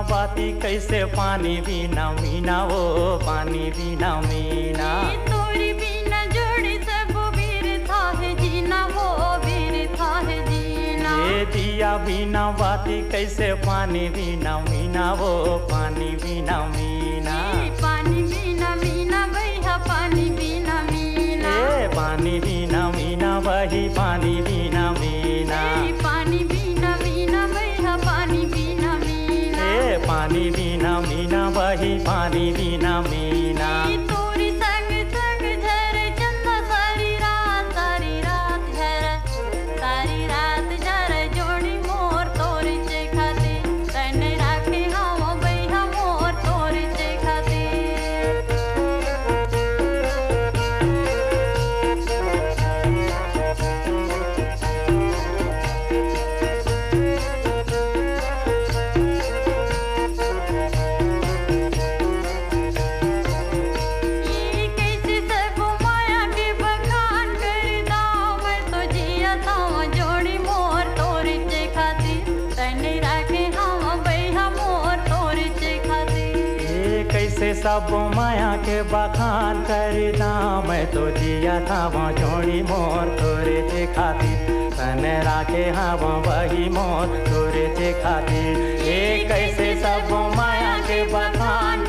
बाती कैसे पानी बिना मीना वो पानी बिना मीना। तोरी बिना जोड़ी सब वीर था है जीना वो वीर था है जीना। ये दिया बिना बाती कैसे पानी बिना मीना वो पानी बिना मीना। पानी बिना मीना भैया पानी बिना मीना। पानी बिना मीना वही पानी बिना मीना। पानी बिना मीना भैया पानी बिना मीना। पानी बिना मीना वही पानी बिना मीना। तोरी संग संग झरे चंदा सारी रात झरे जोड़ी मोर तोरी चे खाते तने राखे हम भैया मोर तोरी चे खाते। कैसे सब माया के बखान करदा मैं तो जिया था वहाँ जोड़ी मोर तोरे चे खातिर तने राखे हवा वही मोर तोरे चे खातिर। कैसे सब माया के बखान